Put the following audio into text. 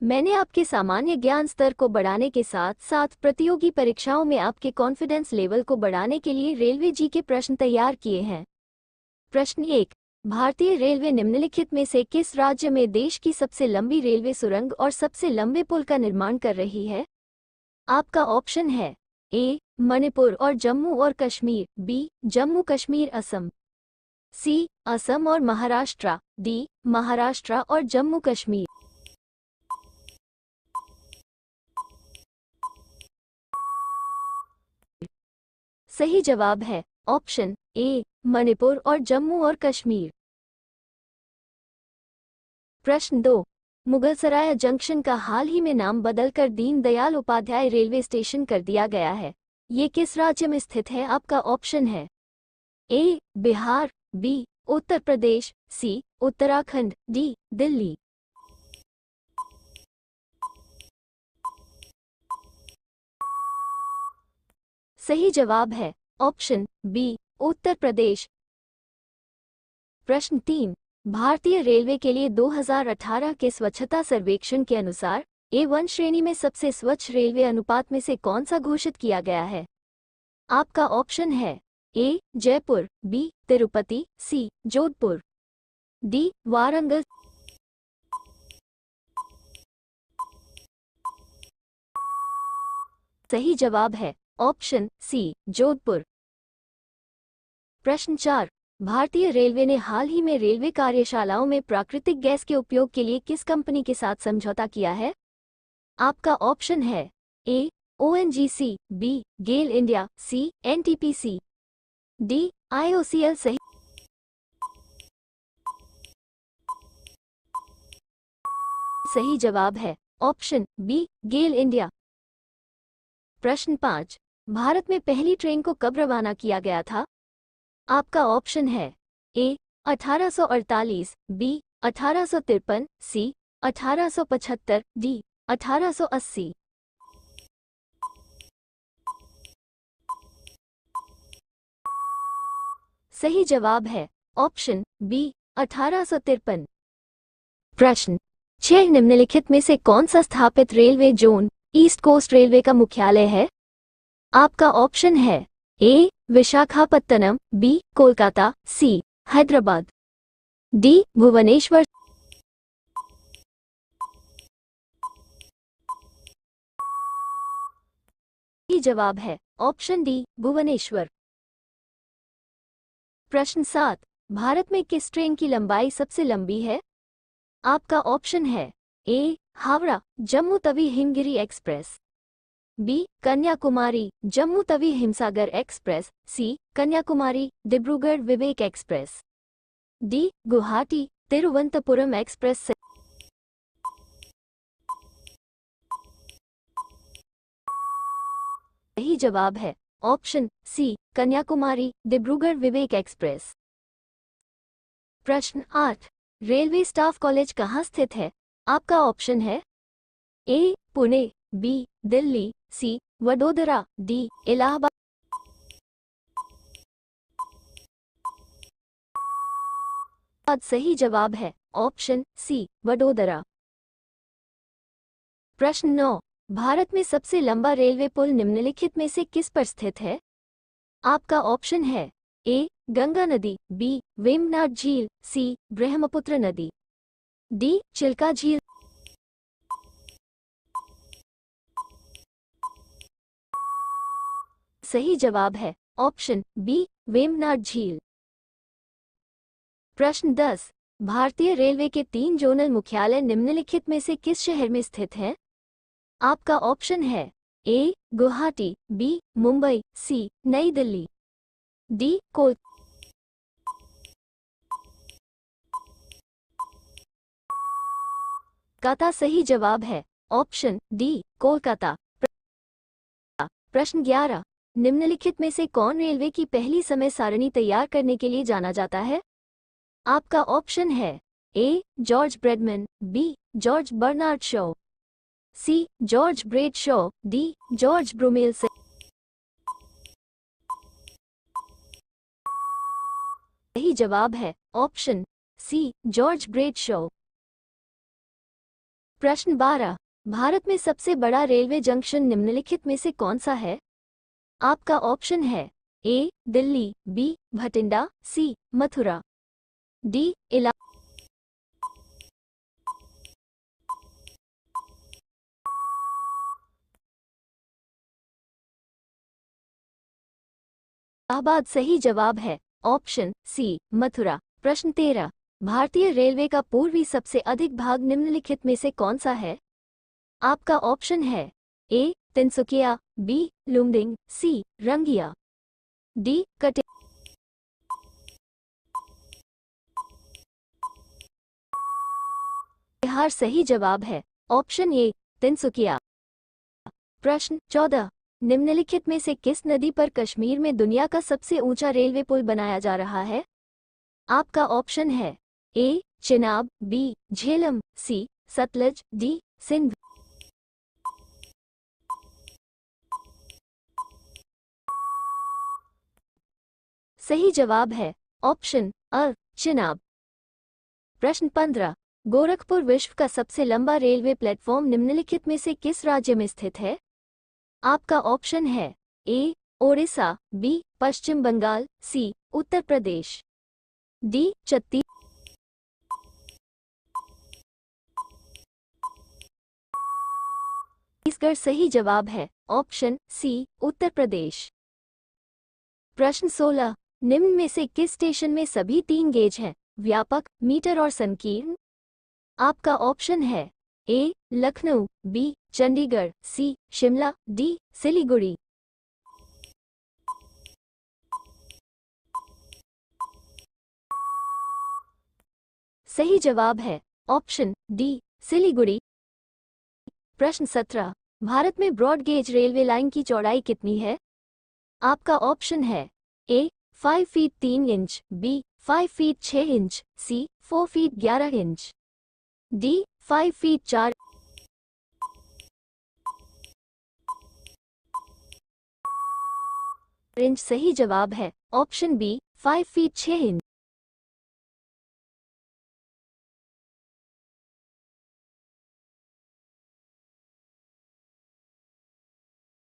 मैंने आपके सामान्य ज्ञान स्तर को बढ़ाने के साथ साथ प्रतियोगी परीक्षाओं में आपके कॉन्फिडेंस लेवल को बढ़ाने के लिए रेलवे जी के प्रश्न तैयार किए हैं। प्रश्न 1। भारतीय रेलवे निम्नलिखित में से किस राज्य में देश की सबसे लंबी रेलवे सुरंग और सबसे लंबे पुल का निर्माण कर रही है? आपका ऑप्शन है ए. मणिपुर और जम्मू और कश्मीर, बी. जम्मू कश्मीर असम, सी. असम और महाराष्ट्र, डी. महाराष्ट्र और जम्मू कश्मीर। सही जवाब है ऑप्शन ए. मणिपुर और जम्मू और कश्मीर। प्रश्न 2। मुगलसराय जंक्शन का हाल ही में नाम बदलकर दीनदयाल उपाध्याय रेलवे स्टेशन कर दिया गया है। ये किस राज्य में स्थित है? आपका ऑप्शन है ए. बिहार, बी. उत्तर प्रदेश, सी. उत्तराखंड, डी. दिल्ली। सही जवाब है ऑप्शन बी. उत्तर प्रदेश। प्रश्न 3। भारतीय रेलवे के लिए 2018 के स्वच्छता सर्वेक्षण के अनुसार A1 श्रेणी में सबसे स्वच्छ रेलवे अनुपात में से कौन सा घोषित किया गया है? आपका ऑप्शन है ए. जयपुर, बी. तिरुपति, सी. जोधपुर, डी. वारंगल। सही जवाब है ऑप्शन सी. जोधपुर। प्रश्न 4। भारतीय रेलवे ने हाल ही में रेलवे कार्यशालाओं में प्राकृतिक गैस के उपयोग के लिए किस कंपनी के साथ समझौता किया है? आपका ऑप्शन है A. ONGC, B. GAIL India, C. NTPC, D. IOCL। सही जवाब है ऑप्शन बी. गेल इंडिया। प्रश्न 5। भारत में पहली ट्रेन को कब रवाना किया गया था? आपका ऑप्शन है ए. 1848, बी. 1853, सी. 1875, डी. 1880। सही जवाब है ऑप्शन बी. 1853। प्रश्न 6। निम्नलिखित में से कौन सा स्थापित railway zone East Coast Railway का मुख्यालय है? आपका ऑप्शन है A. Visakhapatnam, B. Kolkata, C. Hyderabad, D. Bhubaneswar. सही जवाब है ऑप्शन डी. भुवनेश्वर। प्रश्न 7। भारत में किस ट्रेन की लंबाई सबसे लंबी है? आपका ऑप्शन है A. Howrah Jammu Tawi Himgiri express, B. Kanyakumari Jammu Tawi Himsagar express, C. Kanyakumari Dibrugarh Vivek express, D. Guwahati Thiruvananthapuram express. सही जवाब है option C. Kanyakumari Dibrugarh Vivek express. प्रश्न 8। रेलवे स्टाफ कॉलेज कहाँ स्थित है? आपका ऑप्शन है ए. पुणे, बी. दिल्ली, सी. वडोदरा, डी. इलाहाबाद। सही जवाब है ऑप्शन सी. वडोदरा। प्रश्न 9। भारत में सबसे लंबा रेलवे पुल निम्नलिखित में से किस पर स्थित है? आपका ऑप्शन है ए. गंगा नदी, बी. वेम्बनाड झील, सी. ब्रह्मपुत्र नदी, डी. चिल्का झील। सही जवाब है ऑप्शन बी. वेम्बनाड झील। प्रश्न 10। भारतीय रेलवे के 3 जोनल मुख्यालय निम्नलिखित में से किस शहर में स्थित हैं? आपका ऑप्शन है ए. गुवाहाटी, बी. मुंबई, सी. नई दिल्ली, डी. कोलकाता। सही जवाब है ऑप्शन डी. कोलकाता। प्रश्न 11। निम्नलिखित में से कौन रेलवे की पहली समय सारणी तैयार करने के लिए जाना जाता है? आपका ऑप्शन है A. George Bradman, B. George Bernard Shaw, C. George Bradshaw, D. George Brummell. सही जवाब है option C. George Bradshaw. प्रश्न 12। भारत में सबसे बड़ा रेलवे जंक्शन निम्नलिखित में से कौन सा है? आपका ऑप्शन है ए दिल्ली, बी भटिंडा, सी मथुरा, डी इलाहाबाद। सही जवाब है ऑप्शन सी मथुरा। प्रश्न 13। भारतीय रेलवे का पूर्वी सबसे अधिक भाग निम्नलिखित में से कौन सा है? आपका ऑप्शन है ए तिनसुकिया, बी लुमडिंग, सी रंगिया, डी कटिहार। सही जवाब है ऑप्शन ए तिनसुकिया। प्रश्न 14। निम्नलिखित में से किस नदी पर कश्मीर में दुनिया का सबसे ऊंचा रेलवे पुल बनाया जा रहा है? आपका ऑप्शन है ए चिनाब, बी झेलम, सी सतलज, डी सिंध। सही जवाब है ऑप्शन अ चिनाब। प्रश्न 15। गोरखपुर विश्व का सबसे लंबा रेलवे प्लेटफॉर्म निम्नलिखित में से किस राज्य में स्थित है? आपका ऑप्शन है ए ओडिशा, बी पश्चिम बंगाल, सी उत्तर प्रदेश, डी छत्तीसगढ़। सही जवाब है ऑप्शन सी उत्तर प्रदेश। प्रश्न 16। निम्न में से किस स्टेशन में सभी 3 गेज हैं? व्यापक, मीटर और संकीर्ण। आपका ऑप्शन है ए लखनऊ, बी चंडीगढ़, सी शिमला, डी सिलीगुड़ी। सही जवाब है ऑप्शन डी सिलीगुड़ी। प्रश्न 17। भारत में ब्रॉड गेज रेलवे लाइन की चौड़ाई कितनी है? आपका ऑप्शन है A 5 feet 3 inch, B 5 feet 6 inch, C 4 feet 11 inch, D 5 feet 4 inch. सही जवाब है ऑप्शन बी 5 फीट 6 इंच।